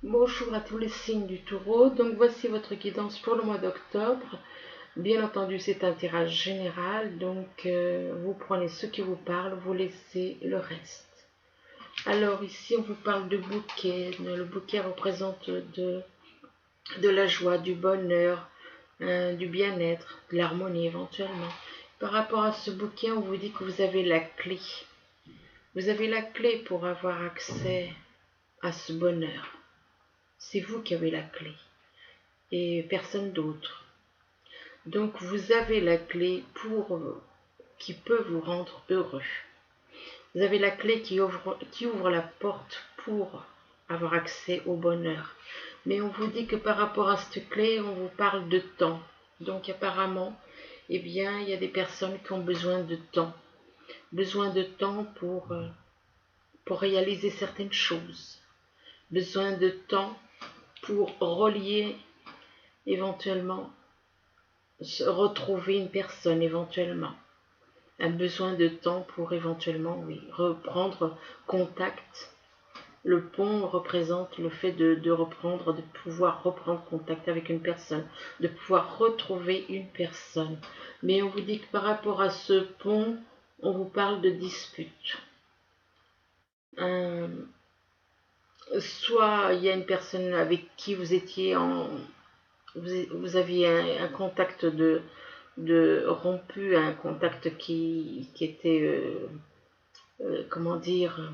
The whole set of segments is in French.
Bonjour à tous les signes du taureau, donc voici votre guidance pour le mois d'octobre. Bien entendu, c'est un tirage général, donc vous prenez ce qui vous parle, vous laissez le reste. Alors ici, on vous parle de bouquet. Le bouquet représente de la joie, du bonheur, du bien-être, de l'harmonie éventuellement. Par rapport à ce bouquet, on vous dit que vous avez la clé. Vous avez la clé pour avoir accès à ce bonheur. C'est vous qui avez la clé et personne d'autre. Donc vous avez la clé qui peut vous rendre heureux. Vous avez la clé qui ouvre la porte pour avoir accès au bonheur. Mais on vous dit que par rapport à cette clé, on vous parle de temps. Donc apparemment, eh bien, il y a des personnes qui ont besoin de temps. Besoin de temps pour réaliser certaines choses. Besoin de temps pour relier éventuellement, se retrouver une personne éventuellement. Un besoin de temps pour éventuellement, oui, reprendre contact. Le pont représente le fait de reprendre, de pouvoir reprendre contact avec une personne, de pouvoir retrouver une personne. Mais on vous dit que par rapport à ce pont, on vous parle de dispute. Soit il y a une personne avec qui vous étiez vous aviez un contact de rompu, un contact qui était, comment dire,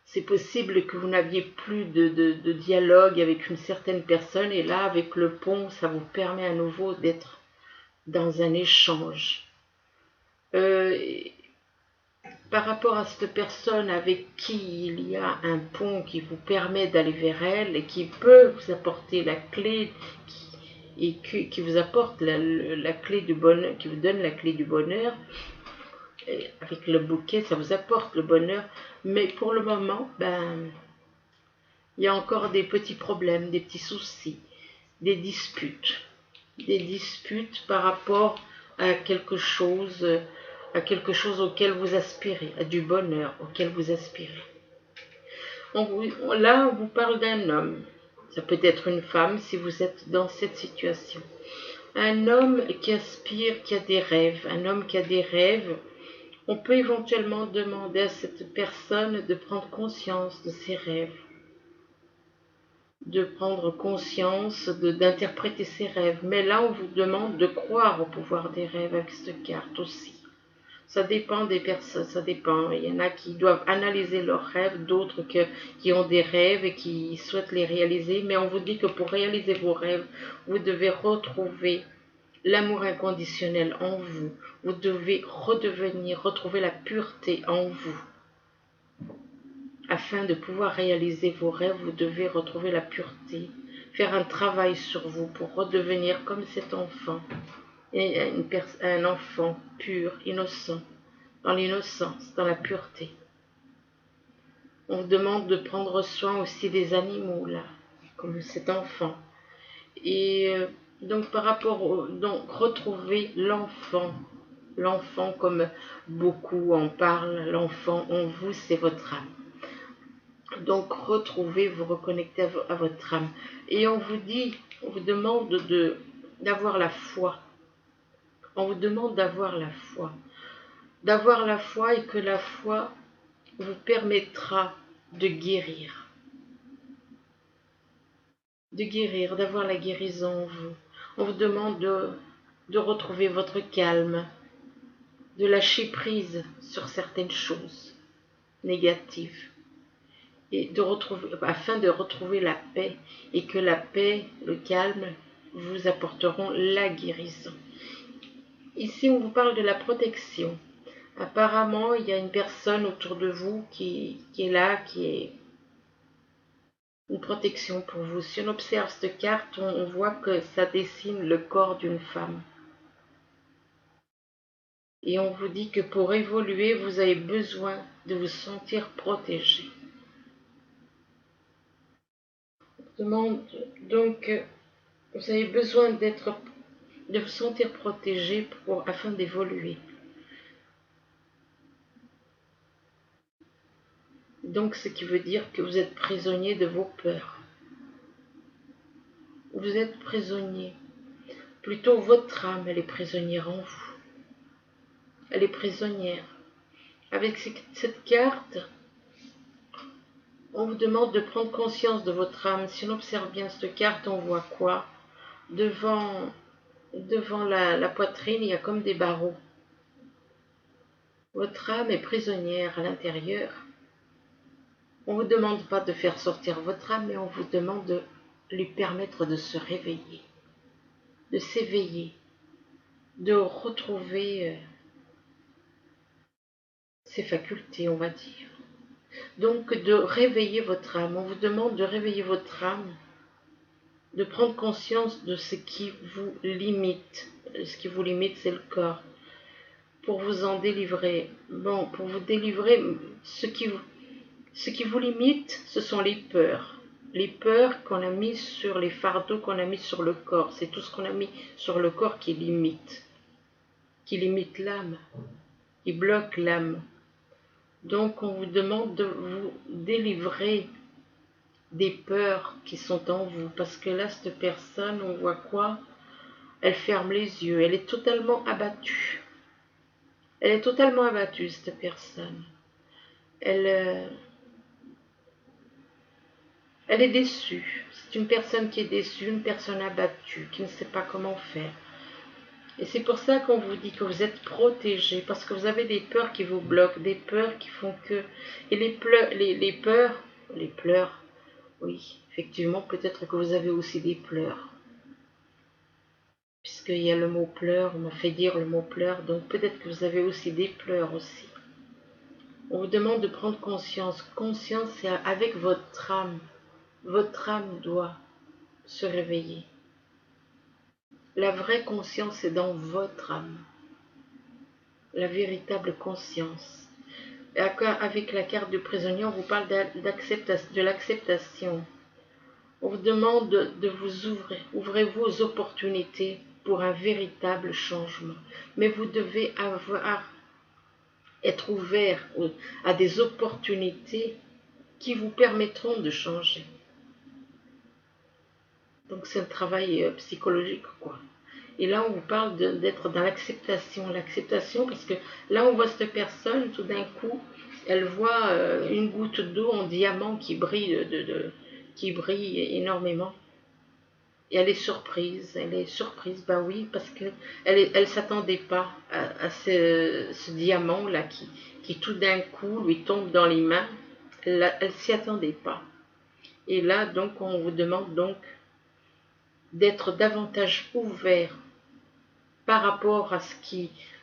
c'est possible que vous n'aviez plus de dialogue avec une certaine personne et là, avec le pont, ça vous permet à nouveau d'être dans un échange. Euh, Par rapport à cette personne avec qui il y a un pont qui vous permet d'aller vers elle et qui peut vous apporter la clé qui vous apporte la clé du bonheur, qui vous donne la clé du bonheur, et avec le bouquet, ça vous apporte le bonheur, mais pour le moment, il y a encore des petits problèmes, des petits soucis, des disputes. Des disputes par rapport à quelque chose auquel vous aspirez, à du bonheur auquel vous aspirez. Là, on vous parle d'un homme. Ça peut être une femme si vous êtes dans cette situation. Un homme qui aspire, qui a des rêves. Un homme qui a des rêves. On peut éventuellement demander à cette personne de prendre conscience de ses rêves, de prendre conscience, d'interpréter ses rêves. Mais là, on vous demande de croire au pouvoir des rêves avec cette carte aussi. Ça dépend des personnes, ça dépend. Il y en a qui doivent analyser leurs rêves, d'autres qui ont des rêves et qui souhaitent les réaliser. Mais on vous dit que pour réaliser vos rêves, vous devez retrouver l'amour inconditionnel en vous. Vous devez retrouver la pureté en vous. Afin de pouvoir réaliser vos rêves, vous devez retrouver la pureté, faire un travail sur vous pour redevenir comme cet enfant, un enfant pur, innocent, dans l'innocence, dans la pureté. On vous demande de prendre soin aussi des animaux, là, comme cet enfant. Et donc par rapport donc retrouver l'enfant comme beaucoup en parlent, l'enfant en vous, c'est votre âme. Donc retrouvez, vous reconnectez à votre âme. Et on vous demande d'avoir la foi. On vous demande d'avoir la foi. D'avoir la foi et que la foi vous permettra de guérir. De guérir, d'avoir la guérison en vous. On vous demande de retrouver votre calme, de lâcher prise sur certaines choses négatives. Et afin de retrouver la paix, et que la paix, le calme, vous apporteront la guérison. Ici, on vous parle de la protection. Apparemment, il y a une personne autour de vous qui est là, qui est une protection pour vous. Si on observe cette carte, on voit que ça dessine le corps d'une femme. Et on vous dit que pour évoluer, vous avez besoin de vous sentir protégé. Donc, vous avez besoin de vous sentir protégé afin d'évoluer. Donc, ce qui veut dire que vous êtes prisonnier de vos peurs. Vous êtes prisonnier. Plutôt, votre âme, elle est prisonnière en vous. Elle est prisonnière. Avec cette carte, on vous demande de prendre conscience de votre âme. Si on observe bien cette carte, on voit quoi? Devant la poitrine, il y a comme des barreaux. Votre âme est prisonnière à l'intérieur. On ne vous demande pas de faire sortir votre âme, mais on vous demande de lui permettre de se réveiller, de s'éveiller, de retrouver ses facultés, on va dire. Donc de réveiller votre âme. On vous demande de réveiller votre âme, de prendre conscience de ce qui vous limite. Ce qui vous limite, c'est le corps. Pour vous en délivrer. Bon, pour vous délivrer, ce qui vous limite, ce sont les peurs. Les peurs qu'on a mis sur les fardeaux qu'on a mis sur le corps. C'est tout ce qu'on a mis sur le corps qui limite l'âme, qui bloque l'âme. Donc on vous demande de vous délivrer des peurs qui sont en vous. Parce que là, cette personne, on voit quoi? Elle ferme les yeux, elle est totalement abattue. Elle est totalement abattue, cette personne. Elle est déçue. C'est une personne qui est déçue, une personne abattue, qui ne sait pas comment faire. Et c'est pour ça qu'on vous dit que vous êtes protégé, parce que vous avez des peurs qui vous bloquent, des peurs qui font que... Et les pleurs, oui, effectivement, peut-être que vous avez aussi des pleurs. Puisqu'il y a le mot pleurs, on m'a fait dire le mot pleurs, donc peut-être que vous avez aussi des pleurs aussi. On vous demande de prendre conscience. Conscience, c'est avec votre âme. Votre âme doit se réveiller. La vraie conscience est dans votre âme. La véritable conscience. Et avec la carte du prisonnier, on vous parle de l'acceptation. On vous demande de vous ouvrir. Ouvrez-vous aux opportunités pour un véritable changement. Mais vous devez être ouvert à des opportunités qui vous permettront de changer. Donc c'est un travail psychologique, quoi. Et là, on vous parle d'être dans l'acceptation. L'acceptation, parce que là, on voit cette personne, tout d'un coup, elle voit une goutte d'eau en diamant qui brille, qui brille énormément. Et elle est surprise, bah oui, parce qu'elle elle s'attendait pas à ce diamant-là qui tout d'un coup lui tombe dans les mains. Elle s'y attendait pas. Et là, donc, on vous demande donc d'être davantage ouvert par rapport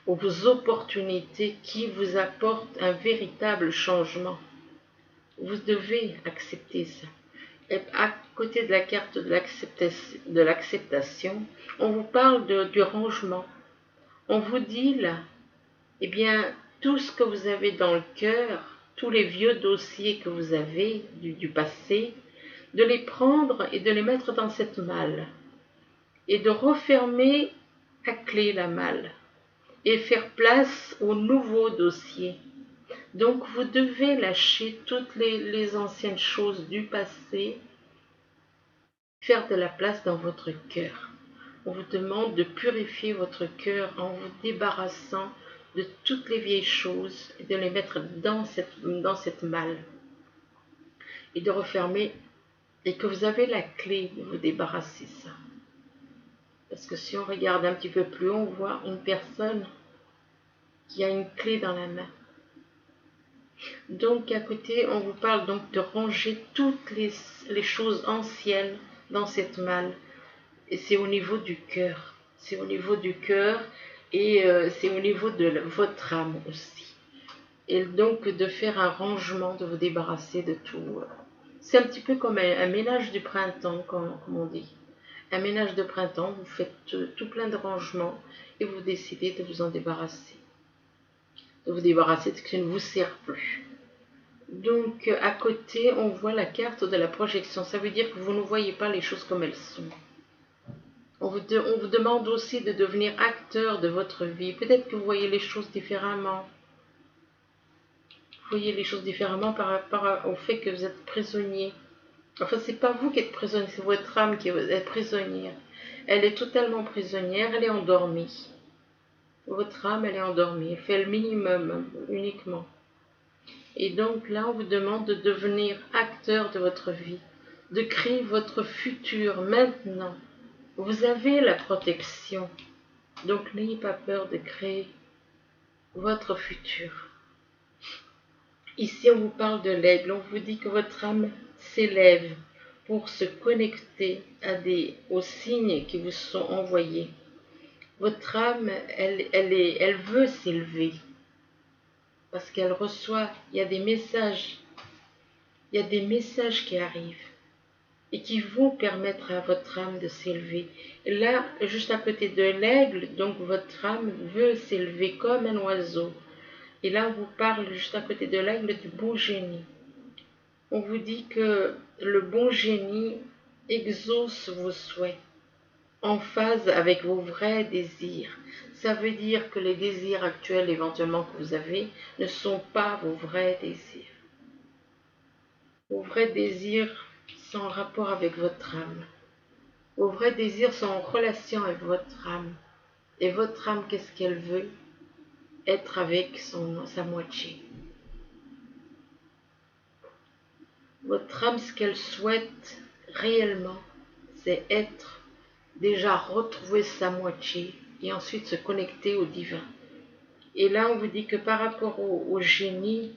aux opportunités qui vous apportent un véritable changement. Vous devez accepter ça. Et à côté de la carte de l'acceptation, on vous parle du rangement. On vous dit là, eh bien, tout ce que vous avez dans le cœur, tous les vieux dossiers que vous avez du passé, de les prendre et de les mettre dans cette malle. Et de refermer à clé la malle. Et faire place au nouveau dossier. Donc vous devez lâcher toutes les anciennes choses du passé, faire de la place dans votre cœur. On vous demande de purifier votre cœur en vous débarrassant de toutes les vieilles choses et de les mettre dans cette malle. Et de refermer, et que vous avez la clé de vous débarrasser ça. Parce que si on regarde un petit peu plus haut, on voit une personne qui a une clé dans la main. Donc à côté, on vous parle donc de ranger toutes les choses anciennes dans cette malle. Et c'est au niveau du cœur. C'est au niveau du cœur et c'est au niveau de votre âme aussi. Et donc de faire un rangement, de vous débarrasser de tout. C'est un petit peu comme un ménage du printemps, comme on dit. Un ménage de printemps, vous faites tout plein de rangements et vous décidez de vous en débarrasser. De vous débarrasser de ce qui ne vous sert plus. Donc à côté, on voit la carte de la projection. Ça veut dire que vous ne voyez pas les choses comme elles sont. On vous demande aussi de devenir acteur de votre vie. Peut-être que vous voyez les choses différemment. voyez les choses différemment par rapport au fait que vous êtes prisonnier. Enfin, c'est pas vous qui êtes prisonnier, c'est votre âme qui est prisonnière. Elle est totalement prisonnière, elle est endormie. Votre âme, elle est endormie, elle fait le minimum uniquement. Et donc là, on vous demande de devenir acteur de votre vie, de créer votre futur maintenant. Vous avez la protection, donc n'ayez pas peur de créer votre futur. Ici, on vous parle de l'aigle, on vous dit que votre âme s'élève pour se connecter aux signes qui vous sont envoyés. Votre âme, elle veut s'élever parce qu'elle reçoit, il y a des messages qui arrivent et qui vont permettre à votre âme de s'élever. Et là, juste à côté de l'aigle, donc votre âme veut s'élever comme un oiseau. Et là, on vous parle juste à côté de l'aigle du bon génie. On vous dit que le bon génie exauce vos souhaits en phase avec vos vrais désirs. Ça veut dire que les désirs actuels éventuellement que vous avez ne sont pas vos vrais désirs. Vos vrais désirs sont en rapport avec votre âme. Vos vrais désirs sont en relation avec votre âme. Et votre âme, qu'est-ce qu'elle veut? Être avec sa moitié. Votre âme, ce qu'elle souhaite réellement, c'est déjà retrouver sa moitié et ensuite se connecter au divin. Et là, on vous dit que par rapport au génie,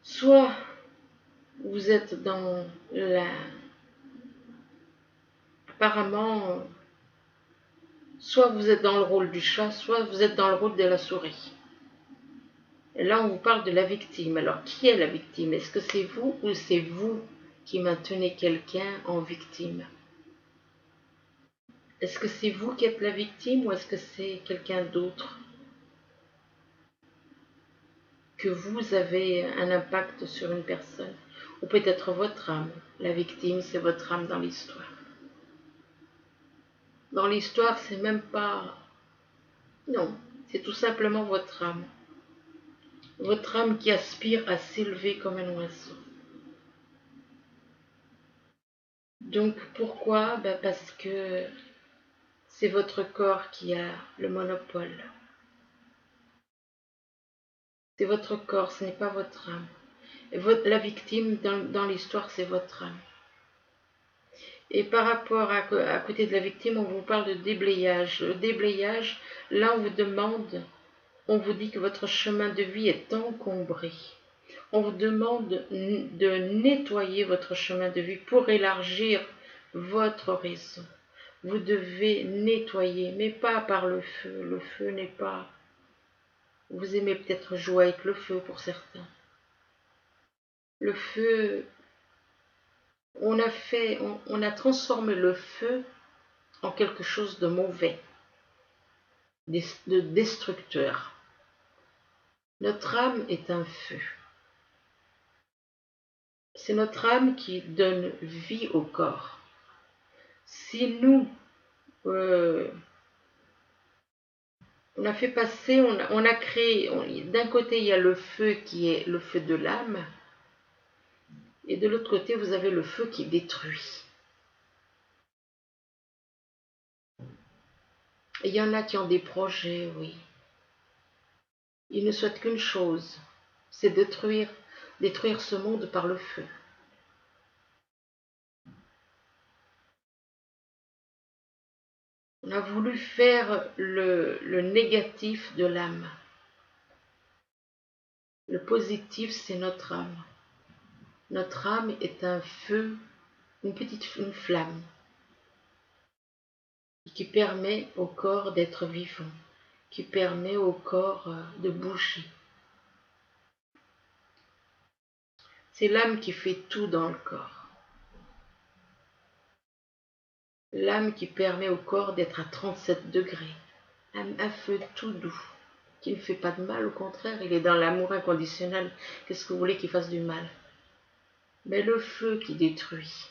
soit vous êtes dans apparemment, soit vous êtes dans le rôle du chat, soit vous êtes dans le rôle de la souris. Et là, on vous parle de la victime. Alors, qui est la victime? Est-ce que c'est vous ou c'est vous qui maintenez quelqu'un en victime? Est-ce que c'est vous qui êtes la victime ou est-ce que c'est quelqu'un d'autre? Que vous avez un impact sur une personne? Ou peut-être votre âme. La victime, c'est votre âme dans l'histoire. Dans l'histoire, c'est même pas... Non, c'est tout simplement votre âme. Votre âme qui aspire à s'élever comme un oiseau. Donc pourquoi? Parce que c'est votre corps qui a le monopole. C'est votre corps, ce n'est pas votre âme. Et la victime dans l'histoire, c'est votre âme. Et par rapport à côté de la victime, on vous parle de déblayage. Le déblayage, là on vous dit que votre chemin de vie est encombré. On vous demande de nettoyer votre chemin de vie pour élargir votre horizon. Vous devez nettoyer, mais pas par le feu. Le feu n'est pas... Vous aimez peut-être jouer avec le feu pour certains. Le feu, on a transformé le feu en quelque chose de mauvais, de destructeur. Notre âme est un feu. C'est notre âme qui donne vie au corps. Si nous, on a fait passer, on a créé, d'un côté il y a le feu qui est le feu de l'âme, et de l'autre côté vous avez le feu qui détruit. Et il y en a qui ont des projets, oui. Ils ne souhaitent qu'une chose, c'est détruire ce monde par le feu. On a voulu faire le négatif de l'âme. Le positif, c'est notre âme. Notre âme est un feu, une flamme, qui permet au corps d'être vivant, qui permet au corps de bouger. C'est l'âme qui fait tout dans le corps. L'âme qui permet au corps d'être à 37 degrés. Un feu tout doux, qui ne fait pas de mal, au contraire, il est dans l'amour inconditionnel. Qu'est-ce que vous voulez qu'il fasse du mal? Mais le feu qui détruit,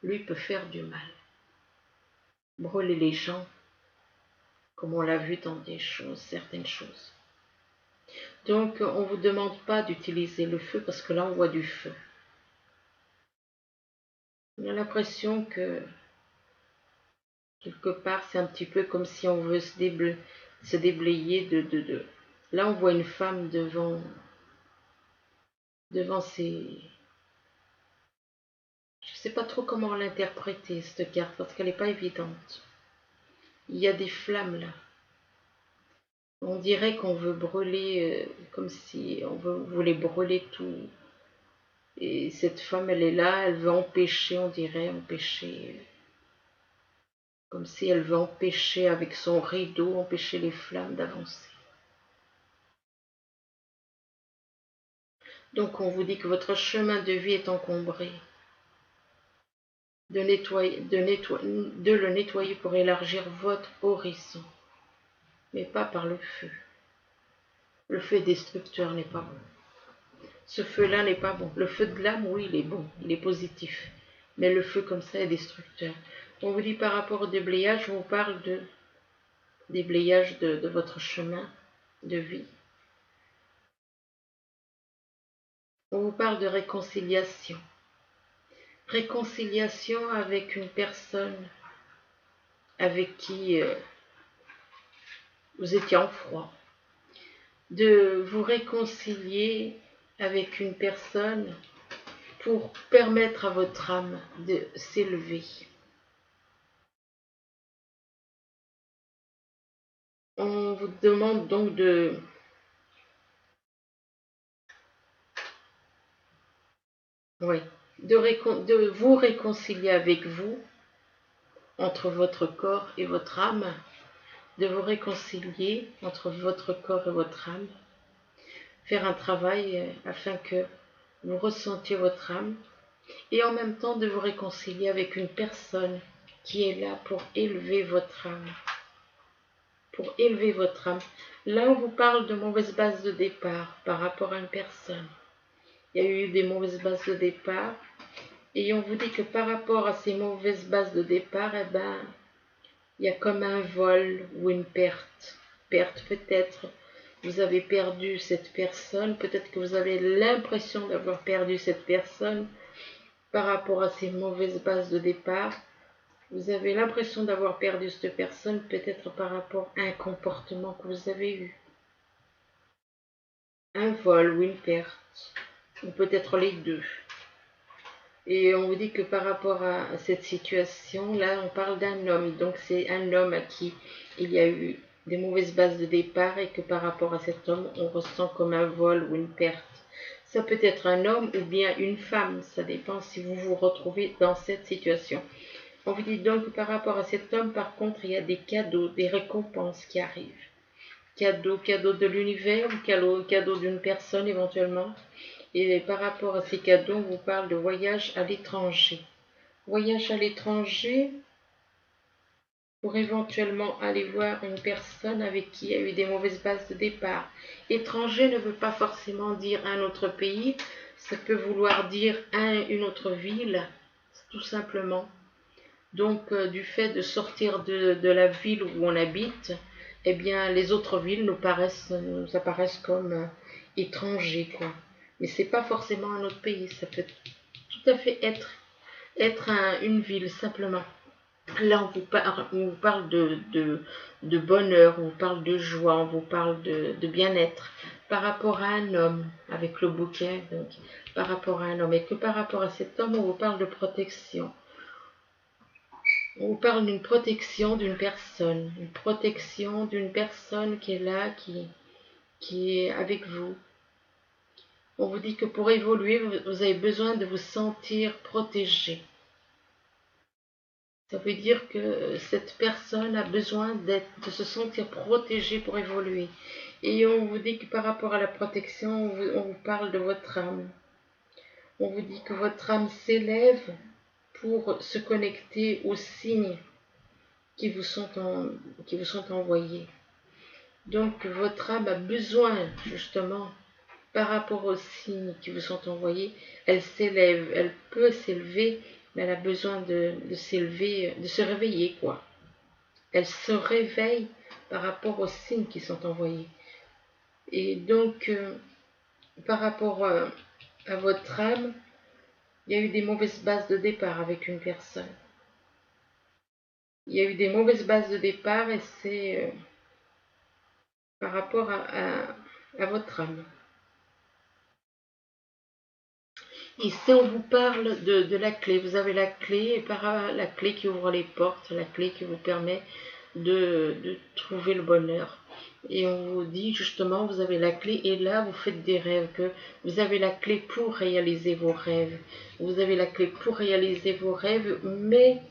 lui peut faire du mal. Brûler les gens, comme on l'a vu dans certaines choses. Donc, on ne vous demande pas d'utiliser le feu parce que là, on voit du feu. On a l'impression que, quelque part, c'est un petit peu comme si on veut se déblayer de. Là, on voit une femme devant ses. Je ne sais pas trop comment l'interpréter, cette carte, parce qu'elle n'est pas évidente. Il y a des flammes là. On dirait qu'on veut brûler, comme si on voulait brûler tout. Et cette femme, elle est là, elle veut empêcher, on dirait, empêcher. Comme si elle veut empêcher avec son rideau, empêcher les flammes d'avancer. Donc on vous dit que votre chemin de vie est encombré. De le nettoyer pour élargir votre horizon. Mais pas par le feu. Le feu destructeur n'est pas bon. Ce feu-là n'est pas bon. Le feu de l'âme, oui, il est bon, il est positif. Mais le feu comme ça est destructeur. On vous dit par rapport au déblayage, on vous parle de déblayage de votre chemin de vie. On vous parle de réconciliation. Réconciliation avec une personne avec qui vous étiez en froid. De vous réconcilier avec une personne pour permettre à votre âme de s'élever. On vous demande donc de vous réconcilier avec vous, entre votre corps et votre âme, de vous réconcilier entre votre corps et votre âme, faire un travail afin que vous ressentiez votre âme, et en même temps de vous réconcilier avec une personne qui est là pour élever votre âme. Pour élever votre âme. Là, on vous parle de mauvaise base de départ par rapport à une personne. Il y a eu des mauvaises bases de départ, et on vous dit que par rapport à ces mauvaises bases de départ, eh ben, il y a comme un vol ou une perte. Perte peut-être, vous avez perdu cette personne, peut-être que vous avez l'impression d'avoir perdu cette personne par rapport à ces mauvaises bases de départ. Vous avez l'impression d'avoir perdu cette personne, peut-être par rapport à un comportement que vous avez eu. Un vol ou une perte, ou peut-être les deux. Et on vous dit que par rapport à cette situation, là, on parle d'un homme. Donc, c'est un homme à qui il y a eu des mauvaises bases de départ et que par rapport à cet homme, on ressent comme un vol ou une perte. Ça peut être un homme ou bien une femme. Ça dépend si vous vous retrouvez dans cette situation. On vous dit donc que par rapport à cet homme, par contre, il y a des cadeaux, des récompenses qui arrivent. Cadeau de l'univers ou cadeau d'une personne éventuellement. Et par rapport à ces cadeaux, on vous parle de voyage à l'étranger. Voyage à l'étranger pour éventuellement aller voir une personne avec qui il y a eu des mauvaises bases de départ. Étranger ne veut pas forcément dire un autre pays, ça peut vouloir dire une autre ville, tout simplement. Donc, du fait de sortir de la ville où on habite, eh bien, les autres villes nous apparaissent comme étrangers, quoi. Mais c'est pas forcément un autre pays, ça peut tout à fait être une ville, simplement. Là, on vous parle de bonheur, on vous parle de joie, on vous parle de bien-être par rapport à un homme, avec le bouquet, donc, par rapport à un homme. Et que par rapport à cet homme, on vous parle de protection. On vous parle d'une protection d'une personne, une protection d'une personne qui est là, qui est avec vous. On vous dit que pour évoluer, vous avez besoin de vous sentir protégé. Ça veut dire que cette personne a besoin de se sentir protégée pour évoluer. Et on vous dit que par rapport à la protection, on vous parle de votre âme. On vous dit que votre âme s'élève pour se connecter aux signes qui vous sont envoyés. Donc votre âme a besoin justement, par rapport aux signes qui vous sont envoyés, elle s'élève, elle peut s'élever, mais elle a besoin de s'élever, de se réveiller, quoi. Elle se réveille par rapport aux signes qui sont envoyés. Et donc, par rapport à votre âme, il y a eu des mauvaises bases de départ avec une personne. Il y a eu des mauvaises bases de départ et c'est par rapport à votre âme. Ici, on vous parle de la clé. Vous avez la clé, et par la clé qui ouvre les portes, la clé qui vous permet de trouver le bonheur. Et on vous dit justement, vous avez la clé, et là, vous faites des rêves, que vous avez la clé pour réaliser vos rêves. Vous avez la clé pour réaliser vos rêves, mais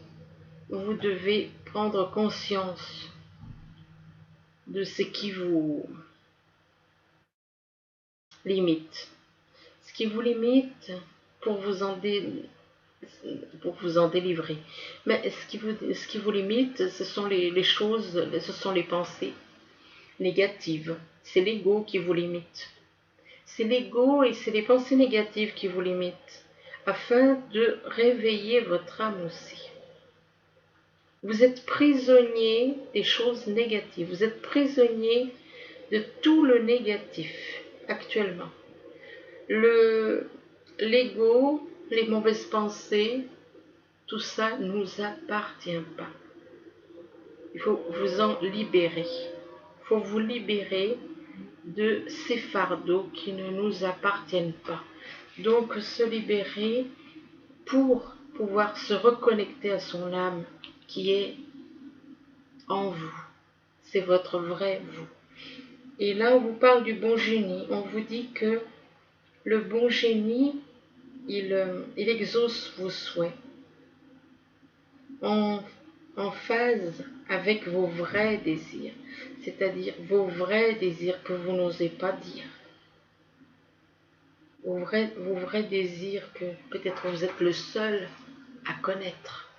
vous devez prendre conscience de ce qui vous limite. Ce qui vous limite pour vous en délivrer. Mais ce qui vous limite, ce sont les choses, ce sont les pensées négatives. C'est l'ego qui vous limite. C'est l'ego et c'est les pensées négatives qui vous limitent, afin de réveiller votre âme aussi. Vous êtes prisonnier des choses négatives. Vous êtes prisonnier de tout le négatif actuellement. L'ego, les mauvaises pensées, tout ça ne nous appartient pas. Il faut vous en libérer. Il faut vous libérer de ces fardeaux qui ne nous appartiennent pas. Donc se libérer pour pouvoir se reconnecter à son âme qui est en vous. C'est votre vrai vous. Et là, on vous parle du bon génie. On vous dit que le bon génie, il exauce vos souhaits en phase avec vos vrais désirs, c'est-à-dire vos vrais désirs que vous n'osez pas dire, vos vrais désirs que peut-être vous êtes le seul à connaître.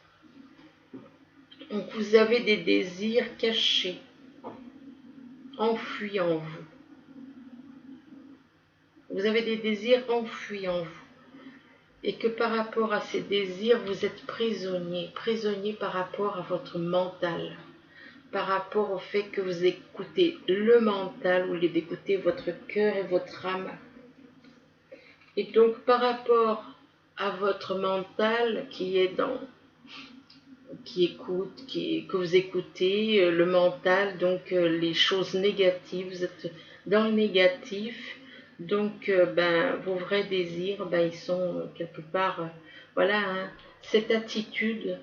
Donc vous avez des désirs cachés, enfouis en vous. Vous avez des désirs enfouis en vous. Et que par rapport à ces désirs, vous êtes prisonnier par rapport à votre mental, par rapport au fait que vous écoutez le mental au lieu d'écouter votre cœur et votre âme. Et donc par rapport à votre mental qui écoute, que vous écoutez, le mental, donc les choses négatives, vous êtes dans le négatif, donc vos vrais désirs, ils sont quelque part, voilà, hein, cette attitude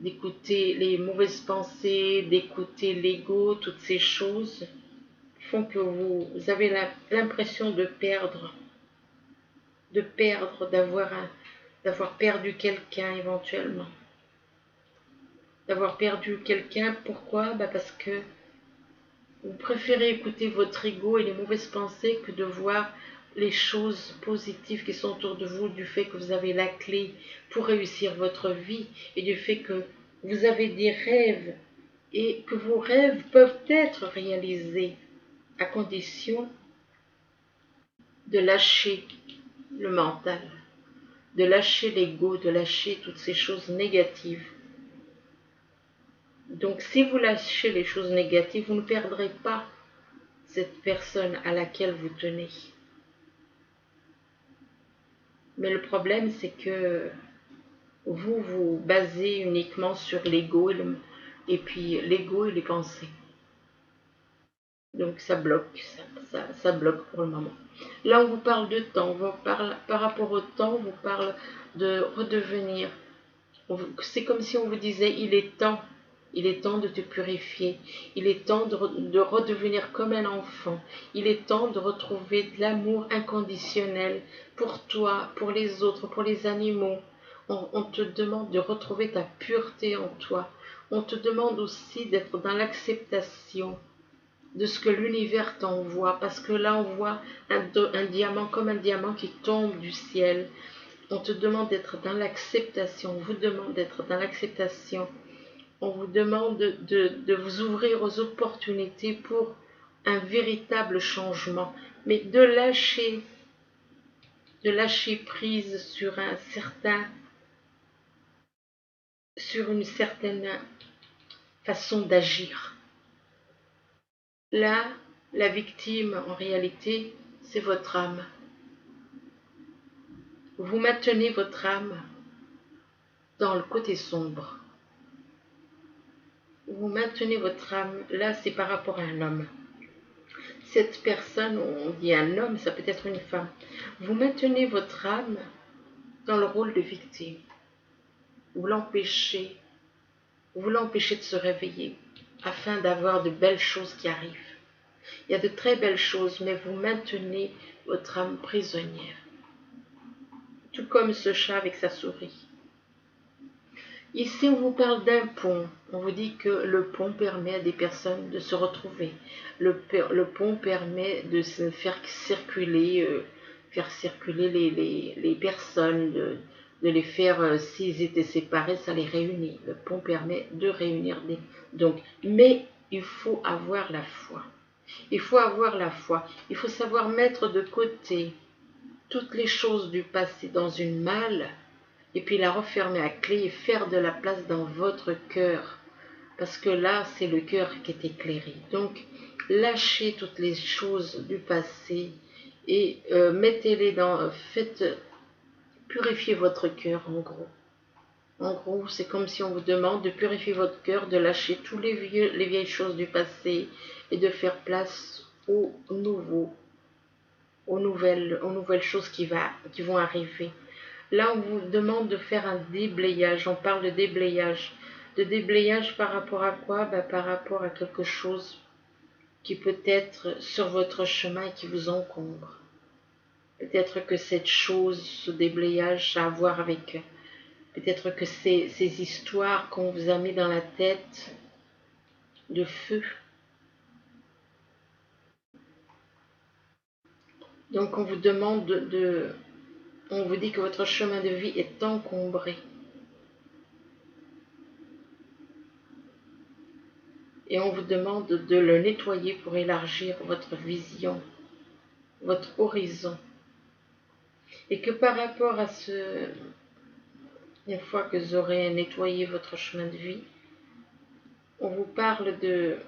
d'écouter les mauvaises pensées, d'écouter l'ego, toutes ces choses font que vous avez l'impression de perdre, d'avoir perdu quelqu'un éventuellement. D'avoir perdu quelqu'un, pourquoi? Parce que vous préférez écouter votre ego et les mauvaises pensées que de voir les choses positives qui sont autour de vous, du fait que vous avez la clé pour réussir votre vie et du fait que vous avez des rêves et que vos rêves peuvent être réalisés à condition de lâcher le mental, de lâcher l'ego, de lâcher toutes ces choses négatives. Donc si vous lâchez les choses négatives, vous ne perdrez pas cette personne à laquelle vous tenez. Mais le problème, c'est que vous vous basez uniquement sur l'ego et puis l'ego et les pensées. Donc ça bloque, ça bloque pour le moment. Là, on vous parle de temps, par rapport au temps, on vous parle de redevenir. C'est comme si on vous disait, il est temps de te purifier, il est temps de redevenir comme un enfant, il est temps de retrouver de l'amour inconditionnel pour toi, pour les autres, pour les animaux. On te demande de retrouver ta pureté en toi. On te demande aussi d'être dans l'acceptation de ce que l'univers t'envoie, parce que là on voit un diamant comme un diamant qui tombe du ciel. On te demande d'être dans l'acceptation, on vous demande d'être dans l'acceptation, on vous demande de vous ouvrir aux opportunités pour un véritable changement, mais de lâcher prise sur une certaine façon d'agir. Là, La victime, en réalité, c'est votre âme. Vous maintenez votre âme dans le côté sombre. Vous maintenez votre âme, là c'est par rapport à un homme. Cette personne, on dit un homme, ça peut être une femme. Vous maintenez votre âme dans le rôle de victime. Vous l'empêchez de se réveiller afin d'avoir de belles choses qui arrivent. Il y a de très belles choses, mais vous maintenez votre âme prisonnière. Tout comme ce chat avec sa souris. Ici, on vous parle d'un pont. On vous dit que le pont permet à des personnes de se retrouver. Le pont permet de se faire circuler les personnes, de les faire, s'ils étaient séparés, ça les réunit. Le pont permet de réunir des... Donc, mais il faut avoir la foi. Il faut avoir la foi. Il faut savoir mettre de côté toutes les choses du passé dans une malle et puis la refermer à clé et faire de la place dans votre cœur. Parce que là, c'est le cœur qui est éclairé. Donc, lâchez toutes les choses du passé et mettez-les purifiez votre cœur en gros. En gros, c'est comme si on vous demande de purifier votre cœur, de lâcher toutes les vieilles choses du passé et de faire place au nouveau, aux nouvelles choses qui vont arriver. Là, on vous demande de faire un déblayage. On parle de déblayage. De déblayage par rapport à quoi? Par rapport à quelque chose qui peut être sur votre chemin et qui vous encombre. Peut-être que cette chose, ce déblayage, a à voir avec... Peut-être que ces histoires qu'on vous a mis dans la tête de feu. Donc, on vous demande on vous dit que votre chemin de vie est encombré. Et on vous demande de le nettoyer pour élargir votre vision, votre horizon. Et que par rapport à une fois que vous aurez nettoyé votre chemin de vie, on vous parle de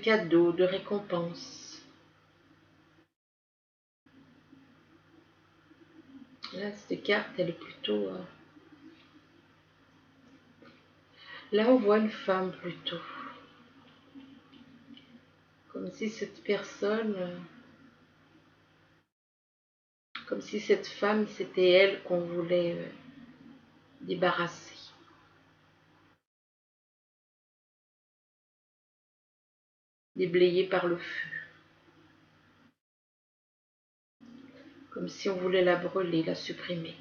cadeaux, de récompenses. Là, cette carte, elle est plutôt... Là, on voit une femme plutôt. Comme si cette personne... Comme si cette femme, c'était elle qu'on voulait débarrasser. Déblayer par le feu. Comme si on voulait la brûler, la supprimer.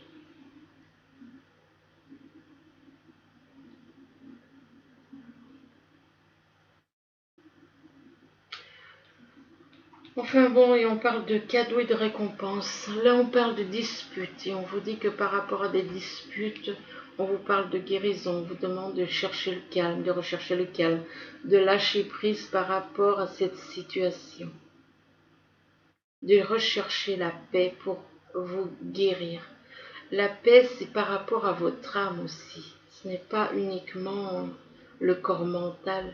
Enfin bon, et on parle de cadeaux et de récompenses. Là, on parle de disputes et on vous dit que par rapport à des disputes, on vous parle de guérison. On vous demande de chercher le calme, de rechercher le calme, de lâcher prise par rapport à cette situation. De rechercher la paix pour vous guérir. La paix, c'est par rapport à votre âme aussi. Ce n'est pas uniquement le corps mental.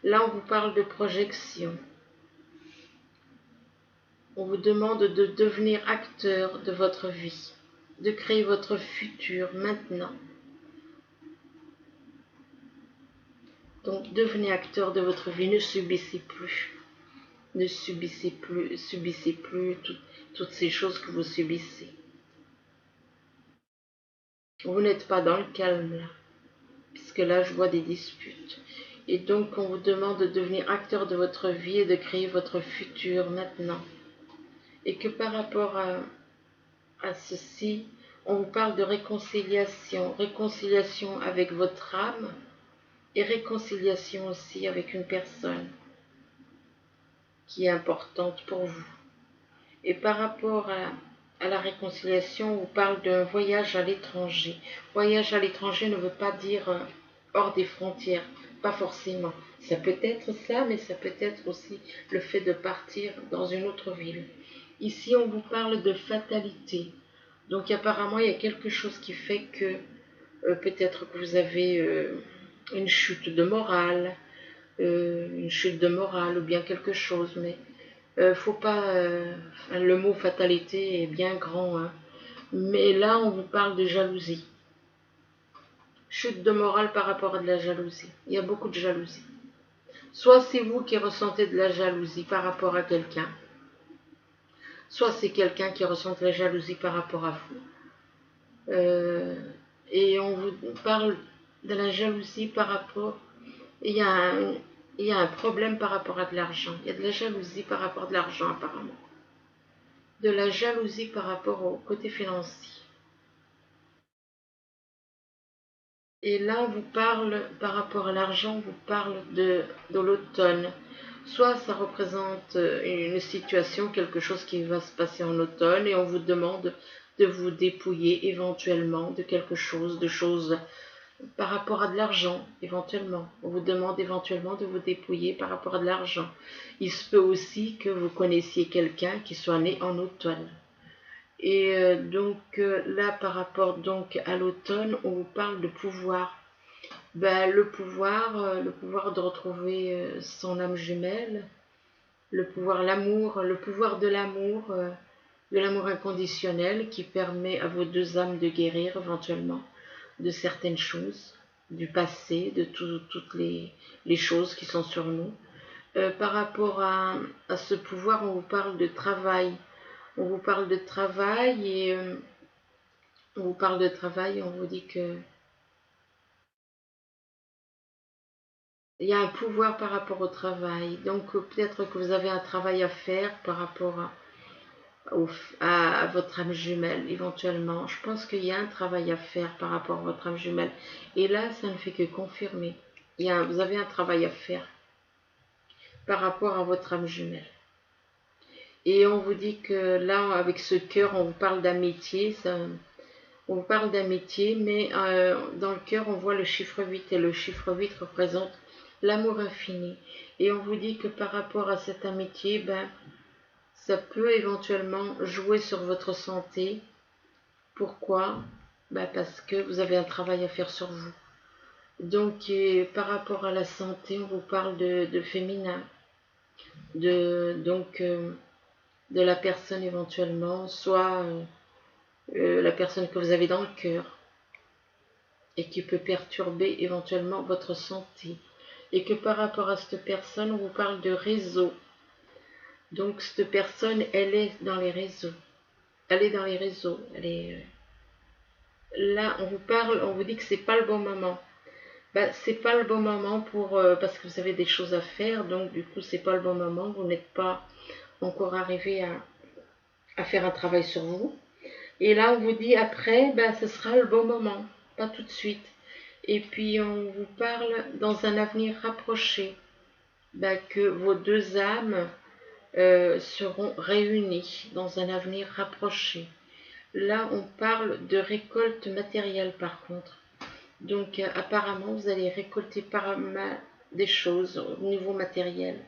Là, on vous parle de projection. On vous demande de devenir acteur de votre vie, de créer votre futur maintenant. Donc devenez acteur de votre vie, ne subissez plus. Ne subissez plus toutes ces choses que vous subissez. Vous n'êtes pas dans le calme là, puisque là je vois des disputes. Et donc on vous demande de devenir acteur de votre vie et de créer votre futur maintenant. Et que par rapport à ceci, on vous parle de réconciliation, réconciliation avec votre âme et réconciliation aussi avec une personne qui est importante pour vous. Et par rapport à la réconciliation, on vous parle d'un voyage à l'étranger. Voyage à l'étranger ne veut pas dire hors des frontières, pas forcément. Ça peut être ça, mais ça peut être aussi le fait de partir dans une autre ville. Ici, on vous parle de fatalité. Donc apparemment, il y a quelque chose qui fait que peut-être que vous avez une chute de morale ou bien quelque chose, mais Faut pas, le mot fatalité est bien grand, hein. Mais là, on vous parle de jalousie. Chute de morale par rapport à de la jalousie. Il y a beaucoup de jalousie. Soit c'est vous qui ressentez de la jalousie par rapport à quelqu'un, soit c'est quelqu'un qui ressent de la jalousie par rapport à vous. Euh, et on vous parle de la jalousie par rapport... Il y a il y a un problème par rapport à de l'argent. Il y a de la jalousie par rapport à de l'argent apparemment. De la jalousie par rapport au côté financier. Et là, on vous parle, par rapport à l'argent, on vous parle de l'automne. Soit ça représente une situation, quelque chose qui va se passer en automne, et on vous demande de vous dépouiller éventuellement de quelque chose, de choses par rapport à de l'argent, éventuellement. On vous demande éventuellement de vous dépouiller par rapport à de l'argent. Il se peut aussi que vous connaissiez quelqu'un qui soit né en automne. Et là, par rapport donc à l'automne, on vous parle de pouvoir. Ben, le pouvoir de retrouver son âme jumelle, le pouvoir, l'amour, le pouvoir de l'amour inconditionnel qui permet à vos deux âmes de guérir éventuellement de certaines choses, du passé, de toutes les choses qui sont sur nous. Par rapport à ce pouvoir, on vous parle de travail. On vous parle de travail et on vous parle de travail, on vous dit que il y a un pouvoir par rapport au travail. Donc peut-être que vous avez un travail à faire par rapport à votre âme jumelle, éventuellement. Je pense qu'il y a un travail à faire par rapport à votre âme jumelle. Et là, ça ne fait que confirmer. Vous avez un travail à faire par rapport à votre âme jumelle. Et on vous dit que là, avec ce cœur, on vous parle d'amitié. On vous parle d'amitié, mais dans le cœur, on voit le chiffre 8. Et le chiffre 8 représente l'amour infini. Et on vous dit que par rapport à cette amitié, ben, ça peut éventuellement jouer sur votre santé. Pourquoi? Ben parce que vous avez un travail à faire sur vous. Donc, par rapport à la santé, on vous parle de féminin, de la personne éventuellement, soit la personne que vous avez dans le cœur et qui peut perturber éventuellement votre santé. Et que par rapport à cette personne, on vous parle de réseau. Donc, cette personne, elle est dans les réseaux. Elle est dans les réseaux. Là, on vous parle, on vous dit que c'est pas le bon moment. Bah, c'est pas le bon moment parce que vous avez des choses à faire, donc du coup, c'est pas le bon moment. Vous n'êtes pas encore arrivé à faire un travail sur vous. Et là, on vous dit après, bah, ce sera le bon moment, pas tout de suite. Et puis, on vous parle dans un avenir rapproché, bah, que vos deux âmes seront réunies dans un avenir rapproché. Là, on parle de récolte matérielle par contre. Donc, apparemment, vous allez récolter des choses au niveau matériel.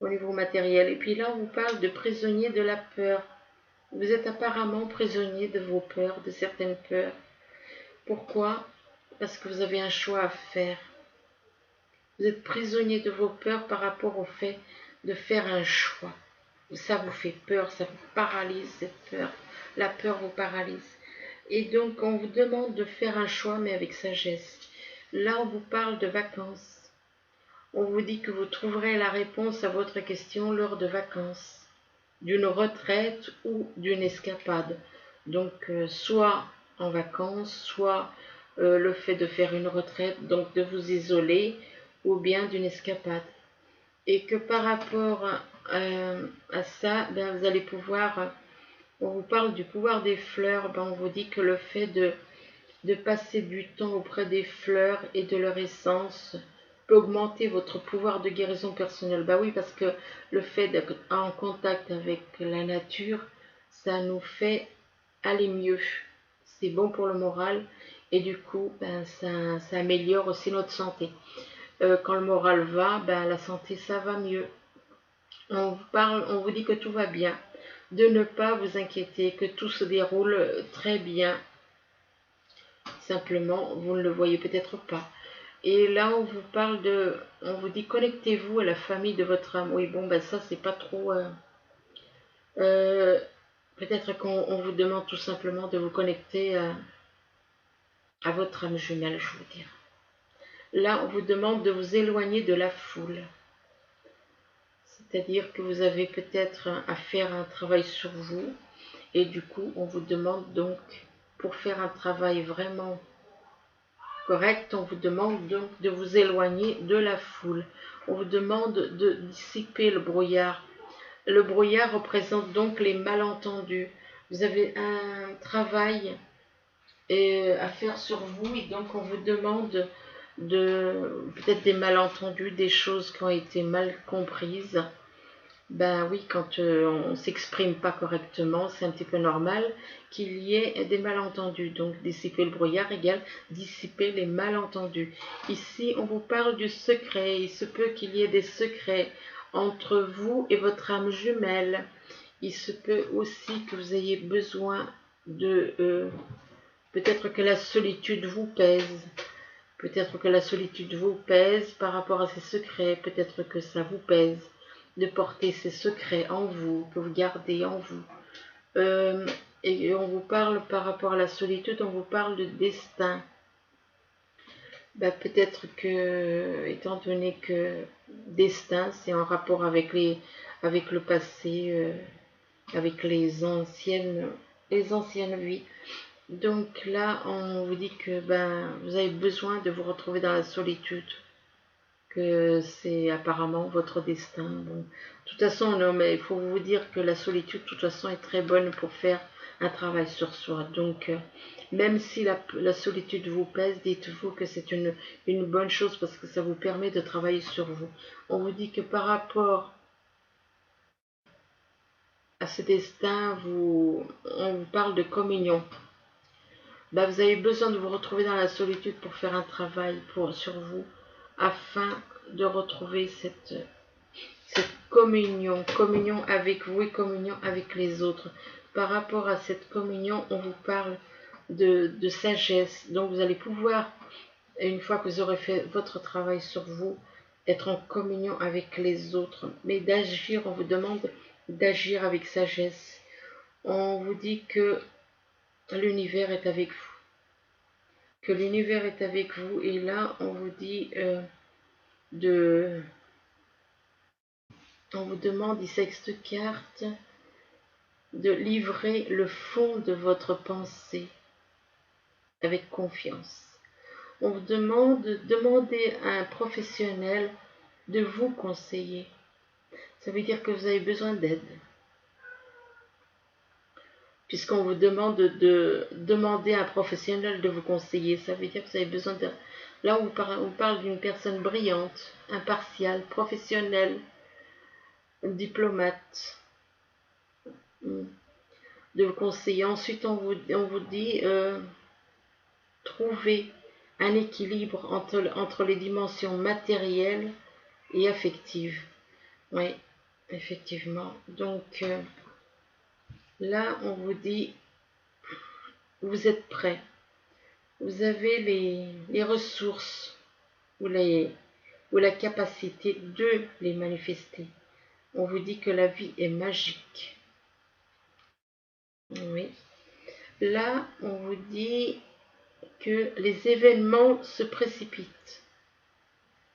Au niveau matériel. Et puis là, on vous parle de prisonnier de la peur. Vous êtes apparemment prisonnier de vos peurs, de certaines peurs. Pourquoi? Parce que vous avez un choix à faire. Vous êtes prisonnier de vos peurs par rapport au fait de faire un choix. Ça vous fait peur, ça vous paralyse cette peur. La peur vous paralyse. Et donc, on vous demande de faire un choix, mais avec sagesse. Là, on vous parle de vacances. On vous dit que vous trouverez la réponse à votre question lors de vacances, d'une retraite ou d'une escapade. Donc, soit en vacances, soit le fait de faire une retraite, donc de vous isoler, ou bien d'une escapade. Et que par rapport à ça, ben, vous allez pouvoir, on vous parle du pouvoir des fleurs, ben, on vous dit que le fait de passer du temps auprès des fleurs et de leur essence peut augmenter votre pouvoir de guérison personnelle. Bah oui, parce que le fait d'être en contact avec la nature, ça nous fait aller mieux. C'est bon pour le moral et du coup, ben, ça améliore aussi notre santé. Quand le moral va, ben, la santé, ça va mieux. On vous dit que tout va bien, de ne pas vous inquiéter, que tout se déroule très bien. Simplement, vous ne le voyez peut-être pas. Et là, on vous parle de... On vous dit connectez-vous à la famille de votre âme. Oui, bon, ben ça, c'est pas trop... peut-être qu'on vous demande tout simplement de vous connecter à votre âme jumelle, je veux dire. Là, on vous demande de vous éloigner de la foule. C'est-à-dire que vous avez peut-être à faire un travail sur vous. Et du coup, on vous demande donc, pour faire un travail vraiment correct, on vous demande donc de vous éloigner de la foule. On vous demande de dissiper le brouillard. Le brouillard représente donc les malentendus. Vous avez un travail à faire sur vous et donc on vous demande de peut-être des malentendus, des choses qui ont été mal comprises. Ben oui, quand on ne s'exprime pas correctement, c'est un petit peu normal qu'il y ait des malentendus. Donc dissiper le brouillard égale dissiper les malentendus. Ici, on vous parle du secret. Il se peut qu'il y ait des secrets entre vous et votre âme jumelle. Il se peut aussi que vous ayez besoin de... peut-être que la solitude vous pèse. Peut-être que la solitude vous pèse par rapport à ces secrets. Peut-être que ça vous pèse de porter ces secrets en vous, que vous gardez en vous. Et on vous parle par rapport à la solitude, on vous parle de destin. Ben, peut-être que, étant donné que destin, c'est en rapport avec le passé, avec les anciennes vies. Donc là, on vous dit que ben, vous avez besoin de vous retrouver dans la solitude, que c'est apparemment votre destin. Bon, de toute façon, non, mais il faut vous dire que la solitude, de toute façon, est très bonne pour faire un travail sur soi. Donc, même si la solitude vous pèse, dites-vous que c'est une bonne chose parce que ça vous permet de travailler sur vous. On vous dit que par rapport à ce destin, on vous parle de communion. Ben, vous avez besoin de vous retrouver dans la solitude pour faire un travail sur vous afin de retrouver cette communion avec vous et communion avec les autres. Par rapport à cette communion, on vous parle de sagesse. Donc vous allez pouvoir, une fois que vous aurez fait votre travail sur vous, être en communion avec les autres. Mais d'agir, on vous demande d'agir avec sagesse. On vous dit que l'univers est avec vous. Que l'univers est avec vous. Et là, on vous dit on vous demande ici avec cette carte de livrer le fond de votre pensée avec confiance. On vous demande de demander à un professionnel de vous conseiller. Ça veut dire que vous avez besoin d'aide. Puisqu'on vous demande de demander à un professionnel de vous conseiller, ça veut dire que vous avez besoin de... Là, on vous parle d'une personne brillante, impartiale, professionnelle, diplomate, de vous conseiller. Ensuite, on vous dit trouver un équilibre entre les dimensions matérielles et affectives. Oui, effectivement. Donc là, on vous dit, vous êtes prêts. Vous avez les ressources ou la capacité de les manifester. On vous dit que la vie est magique. Oui. Là, on vous dit que les événements se précipitent,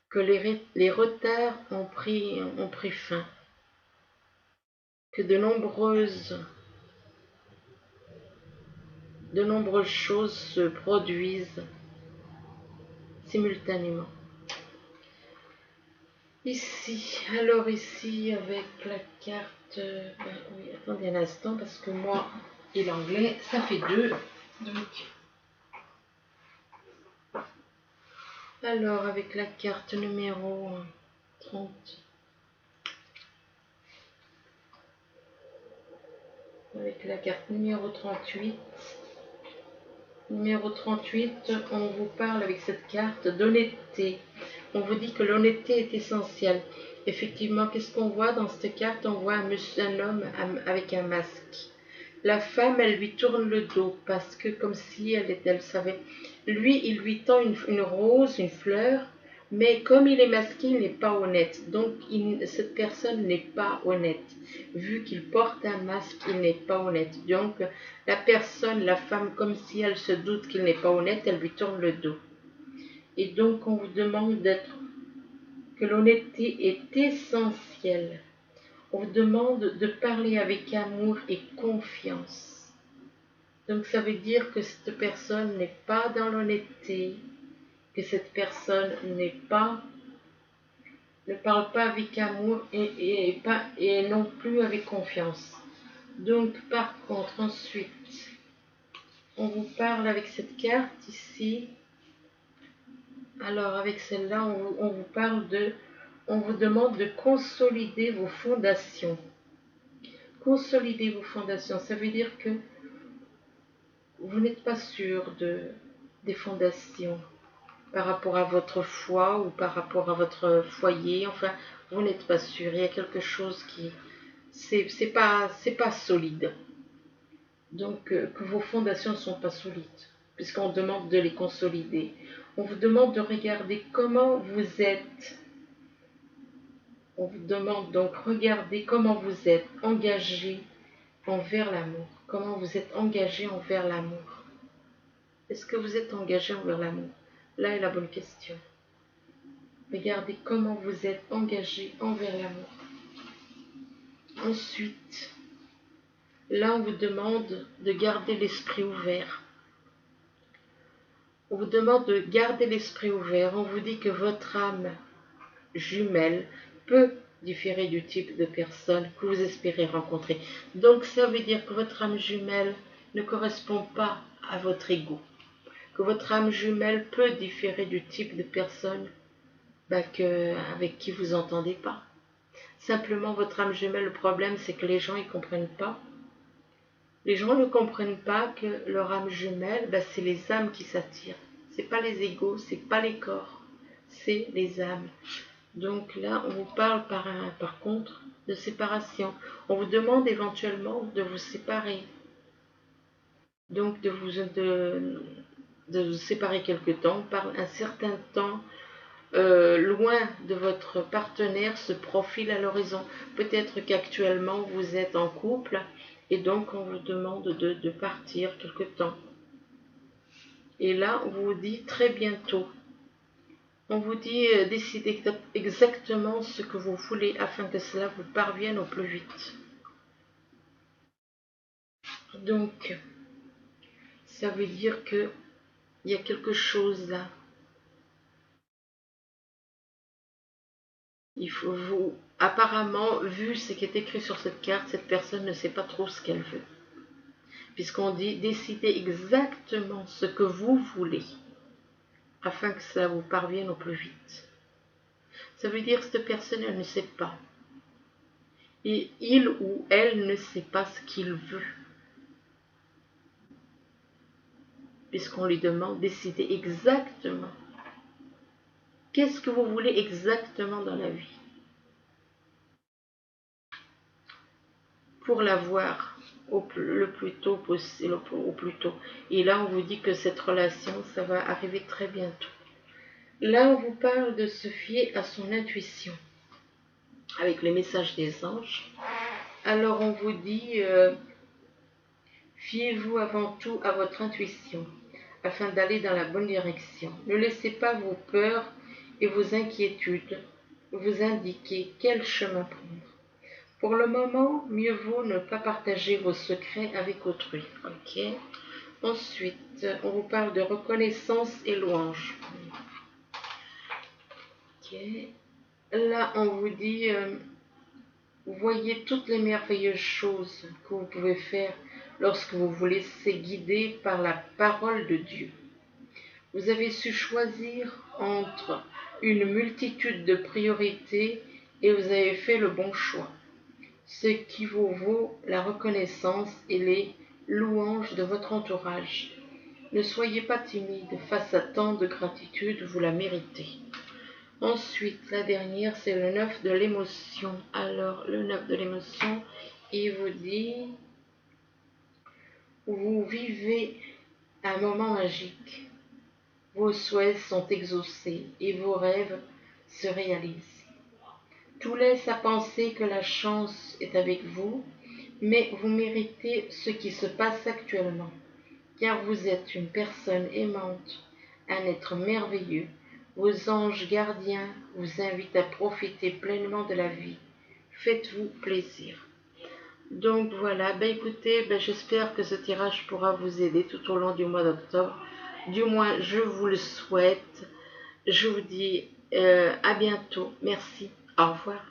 que les retards ont pris fin, que de nombreuses choses se produisent simultanément. Ici, alors ici, avec la carte... oui, attendez un instant, parce que moi et l'anglais, ça fait deux. Donc, alors, avec la carte numéro 30... Avec la carte numéro 38... Numéro 38, on vous parle avec cette carte d'honnêteté. On vous dit que l'honnêteté est essentielle. Effectivement, qu'est-ce qu'on voit dans cette carte? On voit un homme avec un masque. la femme, elle lui tourne le dos parce que comme si elle savait. Lui, il lui tend une rose, une fleur, mais comme il est masqué, il n'est pas honnête. Donc, cette personne n'est pas honnête. Vu qu'il porte un masque, il n'est pas honnête. Donc, la personne, la femme, comme si elle se doute qu'il n'est pas honnête, elle lui tourne le dos. Et donc, on vous demande que l'honnêteté est essentielle. On vous demande de parler avec amour et confiance. Donc ça veut dire que cette personne n'est pas dans l'honnêteté, que cette personne ne parle pas avec amour et non plus avec confiance. Donc par contre ensuite, on vous parle avec cette carte ici. Alors avec celle-là, on vous demande de consolider vos fondations. Consolider vos fondations, ça veut dire que vous n'êtes pas sûr des fondations par rapport à votre foi ou par rapport à votre foyer. Enfin, vous n'êtes pas sûr. Il y a quelque chose qui c'est pas solide. Donc que vos fondations ne sont pas solides, puisqu'on demande de les consolider. On vous demande de regarder comment vous êtes. On vous demande donc regarder comment vous êtes engagé envers l'amour. Comment vous êtes engagé envers l'amour. Est-ce que vous êtes engagé envers l'amour? Là est la bonne question. Regardez comment vous êtes engagé envers l'amour. Ensuite, là on vous demande de garder l'esprit ouvert. On vous demande de garder l'esprit ouvert. On vous dit que votre âme jumelle peut différer du type de personne que vous espérez rencontrer. Donc ça veut dire que votre âme jumelle ne correspond pas à votre ego. Que votre âme jumelle peut différer du type de personne avec qui vous n'entendez pas. Simplement, votre âme jumelle, le problème, c'est que les gens ne comprennent pas. Les gens ne comprennent pas que leur âme jumelle, c'est les âmes qui s'attirent. Ce n'est pas les égos, ce n'est pas les corps, c'est les âmes. Donc là, on vous parle par contre de séparation. On vous demande éventuellement de vous séparer. Donc de vous séparer quelque temps, par un certain temps, loin de votre partenaire se profile à l'horizon. Peut-être qu'actuellement vous êtes en couple et donc on vous demande de partir quelque temps. Et là, on vous dit très bientôt. On vous dit décidez exactement ce que vous voulez afin que cela vous parvienne au plus vite. Donc, ça veut dire qu'il y a quelque chose là. Apparemment, vu ce qui est écrit sur cette carte, cette personne ne sait pas trop ce qu'elle veut. Puisqu'on dit décidez exactement ce que vous voulez afin que cela vous parvienne au plus vite. Ça veut dire que cette personne, elle ne sait pas. Et il ou elle ne sait pas ce qu'il veut. Puisqu'on lui demande décidez exactement. Qu'est-ce que vous voulez exactement dans la vie? Pour l'avoir le plus tôt possible, au plus tôt. Et là, on vous dit que cette relation, ça va arriver très bientôt. Là, on vous parle de se fier à son intuition, avec les messages des anges. Alors, on vous dit, fiez-vous avant tout à votre intuition, afin d'aller dans la bonne direction. Ne laissez pas vos peurs et vos inquiétudes vous indiquer quel chemin prendre. Pour le moment, mieux vaut ne pas partager vos secrets avec autrui. Ok. Ensuite, on vous parle de reconnaissance et louange. Ok. Là, on vous dit, voyez toutes les merveilleuses choses que vous pouvez faire lorsque vous vous laissez guider par la parole de Dieu. Vous avez su choisir entre une multitude de priorités et vous avez fait le bon choix, ce qui vous vaut la reconnaissance et les louanges de votre entourage. Ne soyez pas timide face à tant de gratitude, vous la méritez. Ensuite, la dernière, c'est le 9 de l'émotion. Alors, le 9 de l'émotion, il vous dit Vous vivez un moment magique. Vos souhaits sont exaucés et vos rêves se réalisent. Tout laisse à penser que la chance est avec vous, mais vous méritez ce qui se passe actuellement, car vous êtes une personne aimante, un être merveilleux. Vos anges gardiens vous invitent à profiter pleinement de la vie. Faites-vous plaisir. Donc voilà, écoutez, j'espère que ce tirage pourra vous aider tout au long du mois d'octobre. Du moins, je vous le souhaite. Je vous dis à bientôt. Merci. Au revoir.